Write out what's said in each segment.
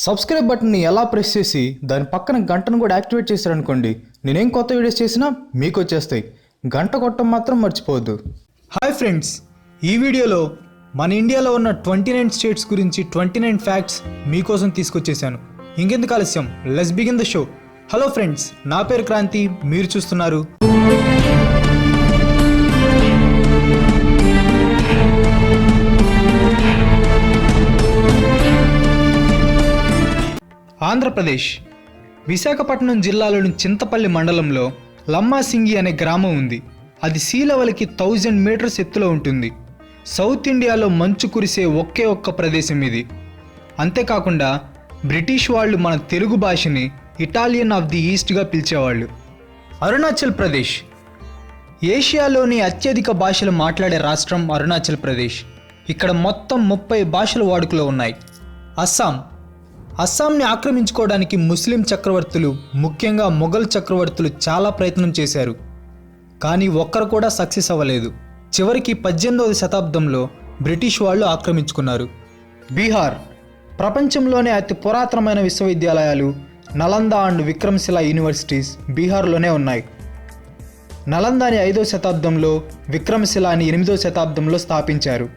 Subscribe బటన్ని ఎలా press చేసి దాని పక్కన గంటను కూడా యాక్టివేట్ చేశారనుకోండి, నేనేం కొత్త వీడియోస్ చేసినా మీకు వచ్చేస్తాయి. గంట కొట్టడం మాత్రం మర్చిపోవద్దు. హాయ్ ఫ్రెండ్స్, ఈ వీడియోలో మన ఇండియాలో ఉన్న 29 స్టేట్స్ గురించి 29 ఫ్యాక్ట్స్ మీకోసం తీసుకొచ్చేసాను. ఇంకెందుకు ఆలస్యం, let's begin the show. Hello friends, నా పేరు క్రాంతి, మీరు చూస్తున్నారు ఆంధ్రప్రదేశ్. విశాఖపట్నం జిల్లాలోని చింతపల్లి మండలంలో లమ్మాసింగి అనే గ్రామం ఉంది. అది సీ లెవెల్కి 1000 మీటర్స్ ఎత్తులో ఉంటుంది. సౌత్ ఇండియాలో మంచు కురిసే ఒకే ఒక్క ప్రదేశం ఇది. అంతేకాకుండా బ్రిటిష్ వాళ్ళు మన తెలుగు భాషని ఇటాలియన్ ఆఫ్ ది ఈస్ట్గా పిలిచేవాళ్ళు. అరుణాచల్ ప్రదేశ్. ఏషియాలోని అత్యధిక భాషలు మాట్లాడే రాష్ట్రం అరుణాచల్ ప్రదేశ్. ఇక్కడ మొత్తం 30 భాషలు వాడుకలో ఉన్నాయి. అస్సాం. అస్సాంని ఆక్రమించుకోవడానికి ముస్లిం చక్రవర్తులు, ముఖ్యంగా మొఘల్ చక్రవర్తులు చాలా ప్రయత్నం చేశారు, కానీ ఒక్కరు కూడా సక్సెస్ అవ్వలేదు. చివరికి 18వ శతాబ్దంలో బ్రిటిష్ వాళ్ళు ఆక్రమించుకున్నారు. బీహార్. ప్రపంచంలోనే అతి పురాతనమైన విశ్వవిద్యాలయాలు నలంద అండ్ విక్రమశిల యూనివర్సిటీస్ బీహార్లోనే ఉన్నాయి. నలందాని 5వ శతాబ్దంలో, విక్రమశిలాని 8వ శతాబ్దంలో స్థాపించారు.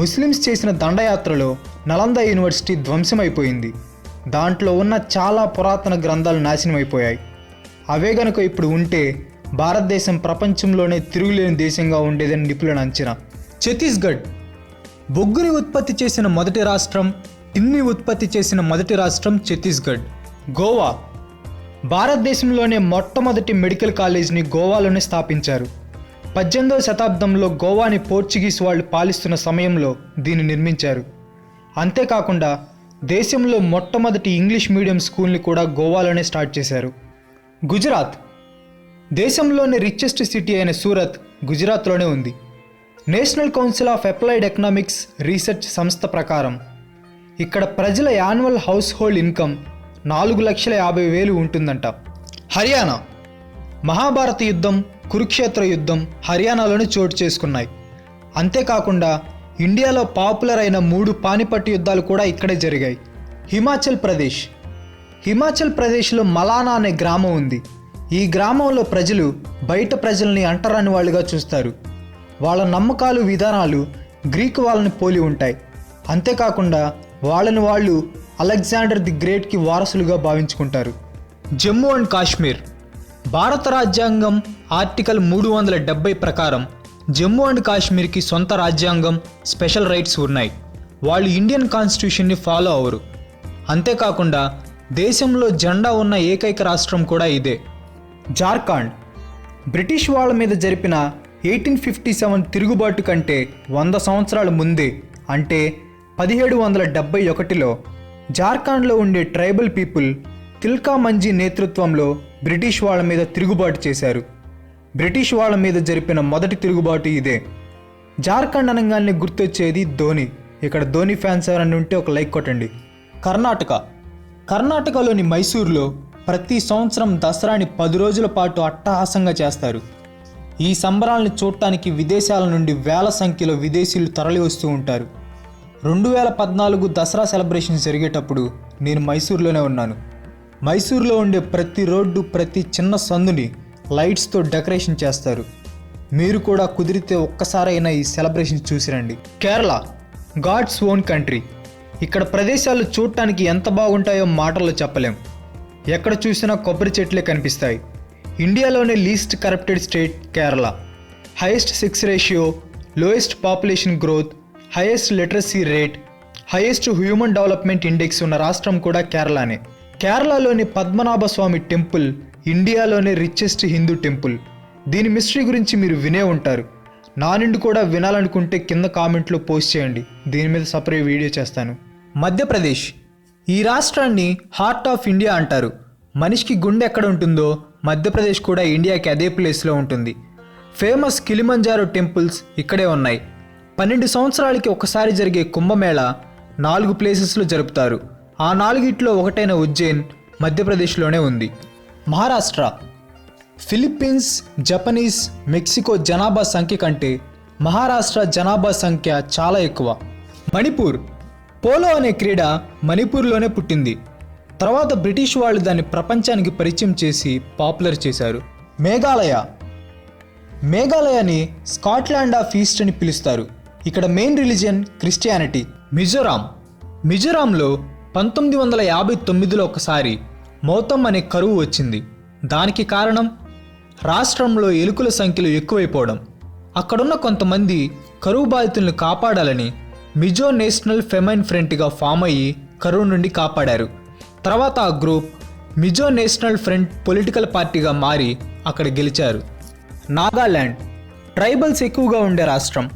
ముస్లిమ్స్ చేసిన దండయాత్రలో నలంద యూనివర్సిటీ ధ్వంసమైపోయింది. దాంట్లో ఉన్న చాలా పురాతన గ్రంథాలు నాశనమైపోయాయి. అవే గనుక ఇప్పుడు ఉంటే భారతదేశం ప్రపంచంలోనే తిరుగులేని దేశంగా ఉండేదని నిపుణుల అంచనా. ఛత్తీస్గఢ్. బొగ్గుని ఉత్పత్తి చేసిన మొదటి రాష్ట్రం, టిన్ని ఉత్పత్తి చేసిన మొదటి రాష్ట్రం ఛత్తీస్గఢ్. గోవా. భారతదేశంలోనే మొట్టమొదటి మెడికల్ కాలేజీని గోవాలోనే స్థాపించారు. 18వ శతాబ్దంలో గోవాని పోర్చుగీస్ వాళ్ళు పాలిస్తున్న సమయంలో దీన్ని నిర్మించారు. అంతేకాకుండా దేశంలో మొట్టమొదటి ఇంగ్లీష్ మీడియం స్కూల్ని కూడా గోవాలోనే స్టార్ట్ చేశారు. గుజరాత్. దేశంలోని రిచెస్ట్ సిటీ అయిన సూరత్ గుజరాత్లోనే ఉంది. National council of applied economics research సంస్థ ప్రకారం ఇక్కడ ప్రజల యాన్యువల్ హౌస్ హోల్డ్ ఇన్కమ్ 4,50,000 ఉంటుందంట. హర్యానా. మహాభారత యుద్ధం, కురుక్షేత్ర యుద్ధం హర్యానాలోనే చోటు చేసుకున్నాయి. అంతేకాకుండా ఇండియాలో పాపులర్ అయిన 3 పానిపట్టు యుద్ధాలు కూడా ఇక్కడే జరిగాయి. హిమాచల్ ప్రదేశ్. హిమాచల్ ప్రదేశ్లో మలానా అనే గ్రామం ఉంది. ఈ గ్రామంలో ప్రజలు బయట ప్రజల్ని అంటరాని వాళ్ళుగా చూస్తారు. వాళ్ళ నమ్మకాలు, విధానాలు గ్రీకు వాళ్ళని పోలి ఉంటాయి. అంతేకాకుండా వాళ్ళని వాళ్ళు అలెగ్జాండర్ ది గ్రేట్కి వారసులుగా భావించుకుంటారు. జమ్మూ అండ్ కాశ్మీర్. భారత రాజ్యాంగం ఆర్టికల్ 370 ప్రకారం జమ్మూ అండ్ కాశ్మీర్కి సొంత రాజ్యాంగం, స్పెషల్ రైట్స్ ఉన్నాయి. వాళ్ళు ఇండియన్ కాన్స్టిట్యూషన్ని ఫాలో అవ్వరు. అంతేకాకుండా దేశంలో జెండా ఉన్న ఏకైక రాష్ట్రం కూడా ఇదే. జార్ఖండ్. బ్రిటిష్ వాళ్ళ మీద జరిపిన 1857 తిరుగుబాటు కంటే 100 సంవత్సరాల ముందే, అంటే 1771లో జార్ఖండ్లో ఉండే ట్రైబల్ పీపుల్ తిల్కా మంజీ నేతృత్వంలో బ్రిటిష్ వాళ్ళ మీద తిరుగుబాటు చేశారు. బ్రిటిష్ వాళ్ళ మీద జరిపిన మొదటి తిరుగుబాటు ఇదే. జార్ఖండ్ అనగానే గుర్తొచ్చేది ధోని. ఇక్కడ ధోని ఫ్యాన్స్ ఎవరన్నా ఉంటే ఒక లైక్ కొట్టండి. కర్ణాటక. కర్ణాటకలోని మైసూర్లో ప్రతి సంవత్సరం దసరాని 10 రోజుల పాటు అట్టహాసంగా చేస్తారు. ఈ సంబరాలను చూడటానికి విదేశాల నుండి వేల సంఖ్యలో విదేశీయులు తరలి వస్తూ ఉంటారు. 2014 దసరా సెలబ్రేషన్స్ జరిగేటప్పుడు నేను మైసూర్లోనే ఉన్నాను. మైసూర్లో ఉండే ప్రతి రోడ్డు, ప్రతి చిన్న సందుని లైట్స్తో డెకరేషన్ చేస్తారు. మీరు కూడా కుదిరితే ఒక్కసారైనా ఈ సెలబ్రేషన్ చూసిరండి. కేరళ. God's own country. ఇక్కడ ప్రదేశాలు చూడటానికి ఎంత బాగుంటాయో మాటల్లో చెప్పలేం. ఎక్కడ చూసినా కొబ్బరి చెట్లే కనిపిస్తాయి. ఇండియాలోనే least corrupted state Kerala. Highest sex ratio, lowest population growth, highest literacy rate, highest human development index ఉన్న రాష్ట్రం కూడా కేరళనే. కేరళలోని పద్మనాభ స్వామి టెంపుల్ ఇండియాలోనే రిచెస్ట్ హిందూ టెంపుల్. దీని మిస్టరీ గురించి మీరు వినే ఉంటారు. నా నుండి కూడా వినాలనుకుంటే కింద కామెంట్లో పోస్ట్ చేయండి, దీని మీద సపరేట్ వీడియో చేస్తాను. మధ్యప్రదేశ్. ఈ రాష్ట్రాన్ని హార్ట్ ఆఫ్ ఇండియా అంటారు. మనిషికి గుండె ఎక్కడ ఉంటుందో మధ్యప్రదేశ్ కూడా ఇండియాకి అదే ప్లేస్లో ఉంటుంది. ఫేమస్ కిలిమంజారో టెంపుల్స్ ఇక్కడే ఉన్నాయి. 12 సంవత్సరాలకి ఒకసారి జరిగే కుంభమేళా 4 ప్లేసెస్లో జరుపుతారు. ఆ 4గిట్లో ఒకటైన ఉజ్జయిన్ మధ్యప్రదేశ్లోనే ఉంది. మహారాష్ట్ర. ఫిలిప్పీన్స్, జపనీస్, మెక్సికో జనాభా సంఖ్య కంటే మహారాష్ట్ర జనాభా సంఖ్య చాలా ఎక్కువ. మణిపూర్. పోలో అనే క్రీడ మణిపూర్లోనే పుట్టింది. తర్వాత బ్రిటిష్ వాళ్ళు దాన్ని ప్రపంచానికి పరిచయం చేసి పాపులర్ చేశారు. మేఘాలయని స్కాట్లాండ్ ఆఫ్ ఈస్ట్ అని పిలుస్తారు. ఇక్కడ మెయిన్ రిలీజియన్ క్రిస్టియానిటీ. మిజోరాంలో 1959లో ఒకసారి మౌతం అనే కరువు వచ్చింది. దానికి కారణం రాష్ట్రంలో ఎలుకల సంఖ్యలు ఎక్కువైపోవడం. అక్కడున్న కొంతమంది కరువు బాధితులను కాపాడాలని మిజో నేషనల్ ఫెమైన్ ఫ్రంట్గా ఫామ్ అయ్యి కరువు నుండి కాపాడారు. తర్వాత ఆ group Mizo national front political పార్టీగా మారి అక్కడ గెలిచారు. నాగాల్యాండ్ ట్రైబల్స్ ఎక్కువగా ఉండే రాష్ట్రం.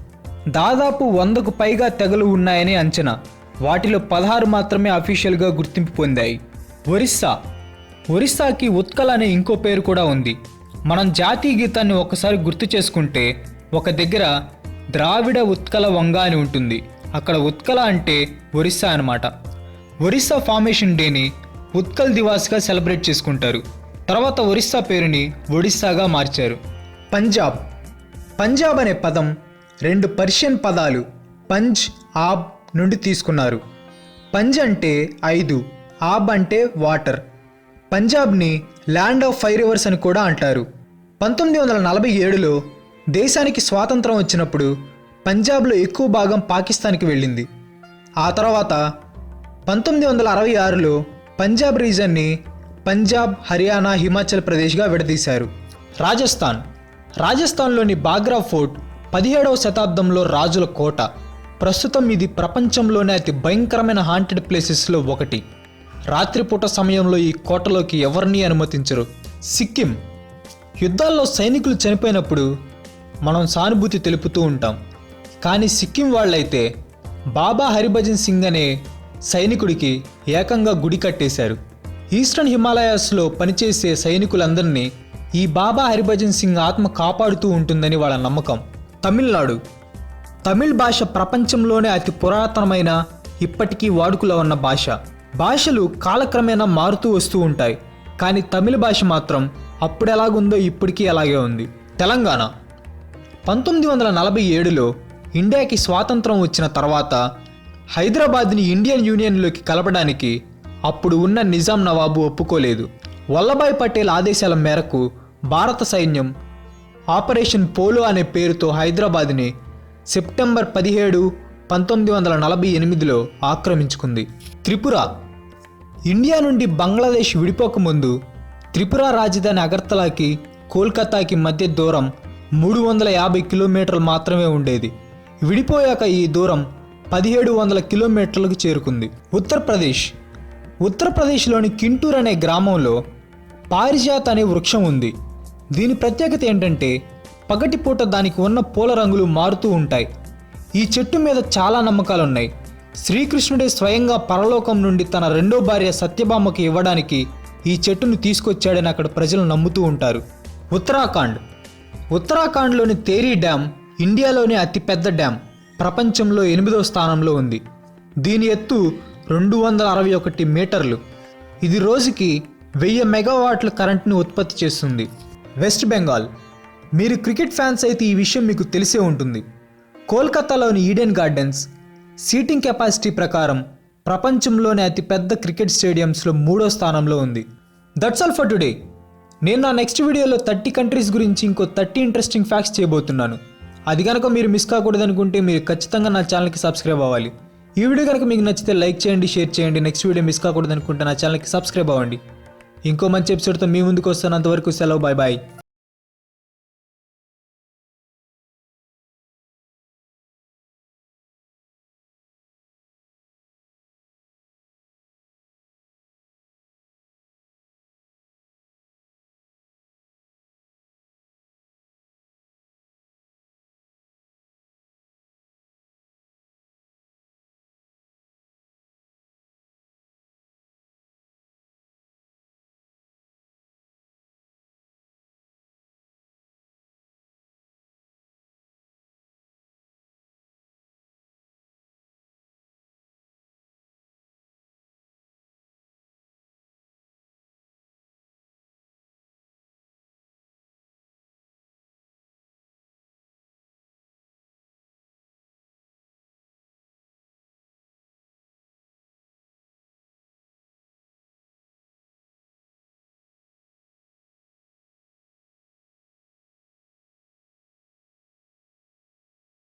దాదాపు 100కు పైగా తెగలు ఉన్నాయని అంచనా. వాటిలో 16 మాత్రమే అఫీషియల్గా గుర్తింపు పొందాయి. ఒరిస్సాకి ఉత్కల్ అనే ఇంకో పేరు కూడా ఉంది. మనం జాతీయ గీతాన్ని ఒకసారి గుర్తు చేసుకుంటే ఒక దగ్గర ద్రావిడ ఉత్కల వంగ అని ఉంటుంది. అక్కడ ఉత్కల అంటే ఒరిస్సా అన్నమాట. ఒరిస్సా ఫార్మేషన్ డేని ఉత్కల్ దివాస్గా సెలబ్రేట్ చేసుకుంటారు. తర్వాత ఒరిస్సా పేరుని ఒడిస్సాగా మార్చారు. పంజాబ్ అనే పదం 2 పర్షియన్ పదాలు పంజ్, ఆబ్ నుండి తీసుకున్నారు. పంజ్ అంటే 5, ఆబ్ అంటే వాటర్. పంజాబ్ని ల్యాండ్ ఆఫ్ 5 రివర్స్ అని కూడా అంటారు. 1947లో దేశానికి స్వాతంత్రం వచ్చినప్పుడు పంజాబ్లో ఎక్కువ భాగం పాకిస్తాన్కి వెళ్ళింది. ఆ తర్వాత 1966లో పంజాబ్ రీజన్ని పంజాబ్, హర్యానా, హిమాచల్ ప్రదేశ్గా విడదీశారు. రాజస్థాన్లోని బాగ్రా ఫోర్ట్ 17వ శతాబ్దంలో రాజుల కోట. ప్రస్తుతం ఇది ప్రపంచంలోనే అతి భయంకరమైన హాంటెడ్ ప్లేసెస్లో ఒకటి. రాత్రిపూట సమయంలో ఈ కోటలోకి ఎవరినీ అనుమతించరు. సిక్కిం యుద్ధాల్లో సైనికులు చనిపోయినప్పుడు మనం సానుభూతి తెలుపుతూ ఉంటాం. కానీ సిక్కిం వాళ్ళైతే బాబా హరిభజన్ సింగ్ అనే సైనికుడికి ఏకంగా గుడి కట్టేశారు. ఈస్టర్న్ హిమాలయాస్లో పనిచేసే సైనికులందరినీ ఈ బాబా హరిభజన్ సింగ్ ఆత్మ కాపాడుతూ ఉంటుందని వాళ్ళ నమ్మకం. తమిళ్ భాష ప్రపంచంలోనే అతి పురాతనమైన, ఇప్పటికీ వాడుకలో ఉన్న భాష. భాషలు కాలక్రమేణా మారుతూ వస్తూ ఉంటాయి, కానీ తమిళ భాష మాత్రం అప్పుడు ఎలాగుందో ఇప్పటికీ అలాగే ఉంది. తెలంగాణ 1947లో ఇండియాకి స్వాతంత్రం వచ్చిన తర్వాత హైదరాబాద్ని ఇండియన్ యూనియన్లోకి కలపడానికి అప్పుడు ఉన్న నిజాం నవాబు ఒప్పుకోలేదు. వల్లభాయ్ పటేల్ ఆదేశాల మేరకు భారత సైన్యం ఆపరేషన్ పోలో అనే పేరుతో హైదరాబాద్ని సెప్టెంబర్ 17, 1948లో ఆక్రమించుకుంది. ఇండియా నుండి బంగ్లాదేశ్ విడిపోకముందు త్రిపుర రాజధాని అగర్తలాకి కోల్కతాకి మధ్య దూరం 350 కిలోమీటర్లు మాత్రమే ఉండేది. విడిపోయాక ఈ దూరం 1700 కిలోమీటర్లకు చేరుకుంది. ఉత్తరప్రదేశ్లోని కింటూర్ అనే గ్రామంలో పారిజాత్ అనే వృక్షం ఉంది. దీని ప్రత్యేకత ఏంటంటే పగటిపూట దానికి ఉన్న పూల రంగులు మారుతూ ఉంటాయి. ఈ చెట్టు మీద చాలా నమ్మకాలున్నాయి. శ్రీకృష్ణుడే స్వయంగా పరలోకం నుండి తన రెండో భార్య సత్యభామకి ఇవ్వడానికి ఈ చెట్టును తీసుకొచ్చాడని అక్కడ ప్రజలు నమ్ముతూ ఉంటారు. ఉత్తరాఖండ్లోని తేరీ డ్యామ్ ఇండియాలోని అతిపెద్ద డ్యామ్. ప్రపంచంలో 8వ స్థానంలో ఉంది. దీని ఎత్తు 261 మీటర్లు. ఇది రోజుకి 1000 మెగావాట్ల కరెంట్ని ఉత్పత్తి చేస్తుంది. వెస్ట్ బెంగాల్. మీరు క్రికెట్ ఫ్యాన్స్ అయితే ఈ విషయం మీకు తెలిసే ఉంటుంది. కోల్కతాలోని ఈడెన్ గార్డెన్స్ సీటింగ్ కెపాసిటీ ప్రకారం ప్రపంచంలోని అతిపెద్ద క్రికెట్ స్టేడియంస్లో 3వ స్థానంలో ఉంది. That's all for today. నేను నా నెక్స్ట్ వీడియోలో 30 కంట్రీస్ గురించి ఇంకో 30 ఇంట్రెస్టింగ్ ఫ్యాక్ట్స్ చేయబోతున్నాను. అది కనుక మీరు మిస్ కాకూడదనుకుంటే మీరు ఖచ్చితంగా నా ఛానల్కి సబ్స్క్రైబ్ అవ్వాలి. ఈ వీడియో కనుక మీకు నచ్చితే లైక్ చేయండి, షేర్ చేయండి. నెక్స్ట్ వీడియో మిస్ కాకూడదనుకుంటే నా ఛానల్కి సబ్స్క్రైబ్ అవ్వండి. ఇంకో మంచి ఎపిసోడ్తో మీ ముందుకు వస్తాను. అంతవరకు సెలవు. Bye bye.